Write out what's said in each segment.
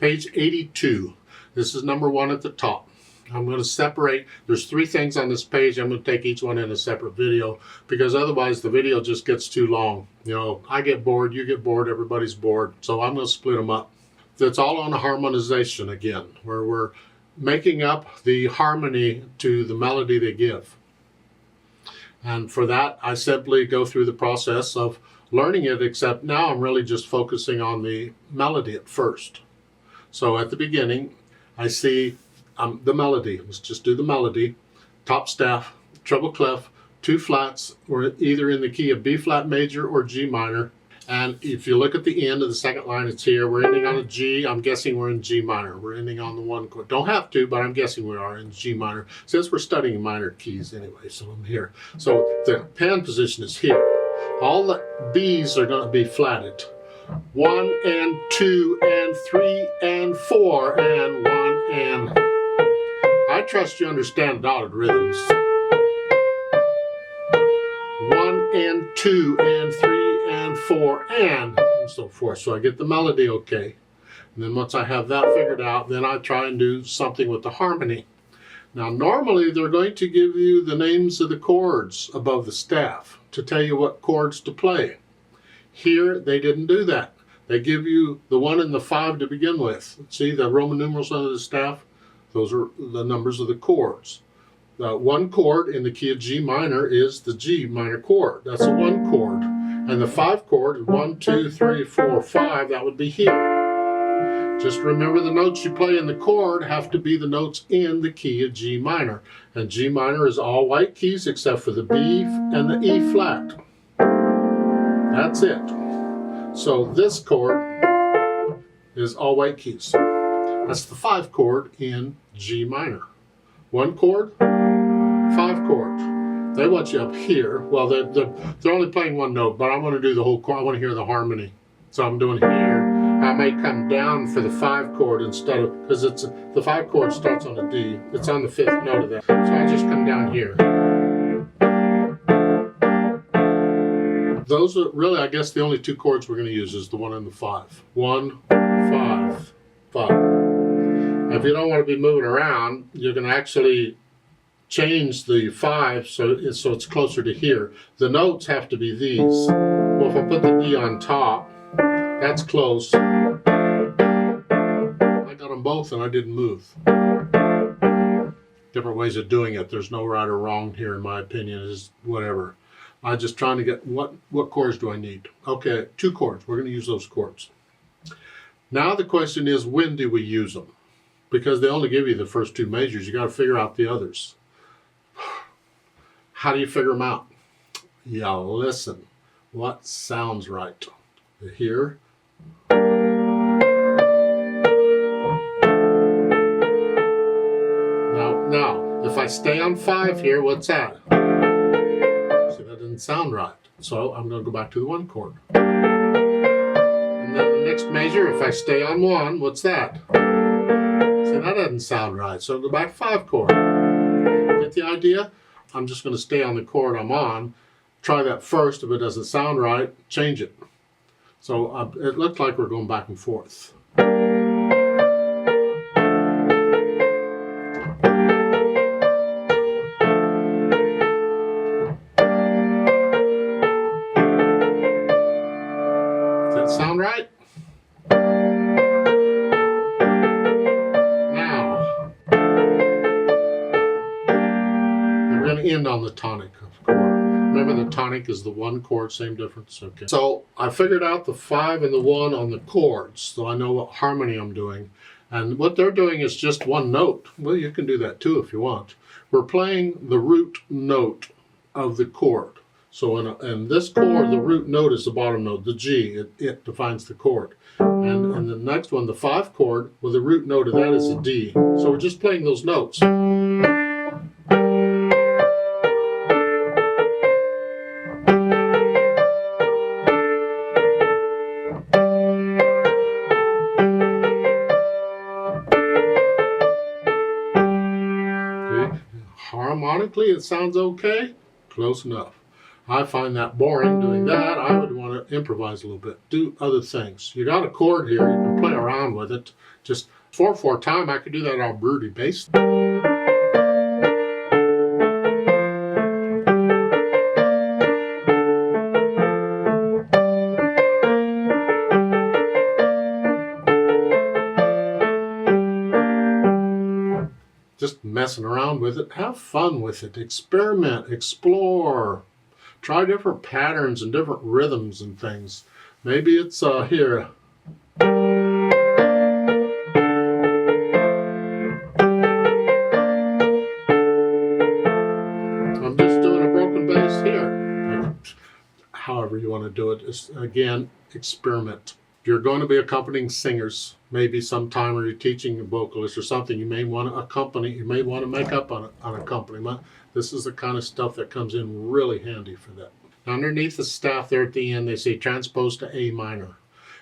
Page 82. This is number 1 at the top. I'm going to separate. There's 3 things on this page. I'm going to take each one in a separate video because otherwise the video just gets too long. You know, I get bored, you get bored, everybody's bored. So I'm going to split them up. That's all on harmonization again, where we're making up the harmony to the melody they give. And for that, I simply go through the process of learning it, except now I'm really just focusing on the melody at first. So at the beginning, I see the melody. Let's just do the melody. Top staff, treble clef, 2 flats. We're either in the key of B flat major or G minor. And if you look at the end of the second line, it's here. We're ending on a G. I'm guessing we're in G minor. We're ending on the 1 chord. Don't have to, but I'm guessing we are in G minor since we're studying minor keys anyway. So I'm here. So the pan position is here. All the B's are going to be flatted. 1 and 2 and 3 and 4 and 1 and... I trust you understand dotted rhythms. 1 and 2 and 3 and 4 and so forth. So I get the melody okay. And then once I have that figured out, then I try and do something with the harmony. Now normally they're going to give you the names of the chords above the staff to tell you what chords to play. Here they didn't do that. They give you the 1 and the 5 to begin with. See the Roman numerals under the staff? Those are the numbers of the chords. The 1 chord in the key of G minor is the G minor chord. That's a 1 chord. And the 5 chord is 1, 2, 3, 4, 5. That would be here. Just remember the notes you play in the chord have to be the notes in the key of G minor. And G minor is all white keys except for the B and the E flat. That's it. So this chord is all white keys. That's the 5 chord in G minor. 1 chord, 5 chord. They want you up here. Well, they're only playing 1 note, but I want to do the whole chord. I want to hear the harmony. So I'm doing here. I may come down for the 5 chord instead of, because the 5 chord starts on a D. It's on the 5th note of that. So I just come down here. Those are really, I guess, the only 2 chords we're going to use is the 1 and the 5. 1, 5, 5. If you don't want to be moving around, you can actually change the 5 so it's closer to here. The notes have to be these. Well, if I put the D on top, that's close. I got them both and I didn't move. Different ways of doing it. There's no right or wrong here in my opinion. It's whatever. I'm just trying to get what chords do I need? Okay, 2 chords. We're going to use those chords. Now the question is, when do we use them? Because they only give you the first 2 majors. You got to figure out the others. How do you figure them out? Yeah, listen. What sounds right? Here. Now, if I stay on 5 here, what's that? See, that didn't sound right. So I'm going to go back to the 1 chord. And then the next measure, if I stay on 1, what's that? See, that doesn't sound right. So I'll go back 5 chord. Get the idea? I'm just going to stay on the chord I'm on. Try that first. If it doesn't sound right, change it. So it looked like we're going back and forth. Does that sound right? Now, we're going to end on the tonic, of course. Remember the tonic is the 1 chord, same difference? Okay. So I figured out the 5 and the 1 on the chords, so I know what harmony I'm doing. And what they're doing is just 1 note. Well, you can do that too if you want. We're playing the root note of the chord. So in this chord, the root note is the bottom note, the G. It defines the chord. And the next one, the 5 chord, well, the root note of that is a D. So we're just playing those notes. Harmonically, it sounds okay. Close enough. I find that boring doing that. I would want improvise a little bit, do other things. You got a chord here, you can play around with it. Just 4/4 time, I could do that all broody bass. Just messing around with it, have fun with it, experiment, explore, try different patterns and different rhythms and things. Maybe it's here. I'm just doing a broken bass here. However you want to do it, is again, experiment. You're going to be accompanying singers. Maybe sometime when you're teaching a vocalist or something, you may want to accompany, you may want to make up an accompaniment. This is the kind of stuff that comes in really handy for that. Underneath the staff there at the end, they say transpose to A minor.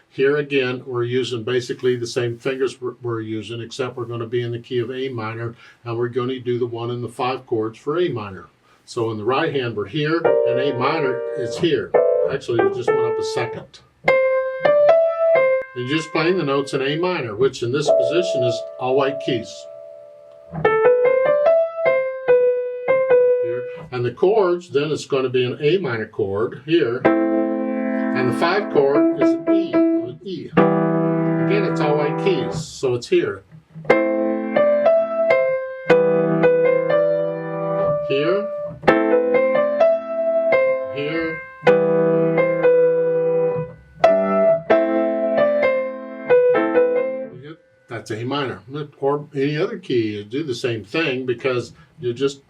Here again, we're using basically the same fingers we're using, except we're going to be in the key of A minor, and we're going to do the 1 and the 5 chords for A minor. So in the right hand, we're here, and A minor is here. Actually, we just went up a second. You're just playing the notes in A minor, which in this position is all white keys. Here. And the chords, then it's going to be an A minor chord here. And the 5 chord is an E. E. Again, it's all white keys, so it's here. Here. Here. That's A minor, or any other key. You do the same thing because you're just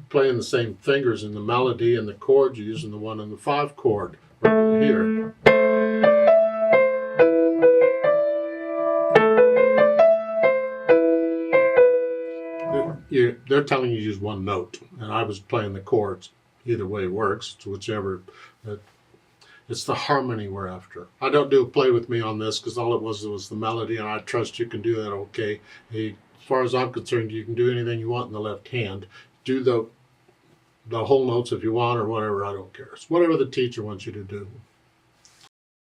playing the same fingers in the melody and the chords. You're using the 1 and the 5 chord right here. They're telling you to use one note, and I was playing the chords. Either way works, it's whichever. It's the harmony we're after. I don't do a play with me on this because all it was the melody, and I trust you can do that okay. As far as I'm concerned, you can do anything you want in the left hand. Do the whole notes if you want or whatever, I don't care. It's whatever the teacher wants you to do.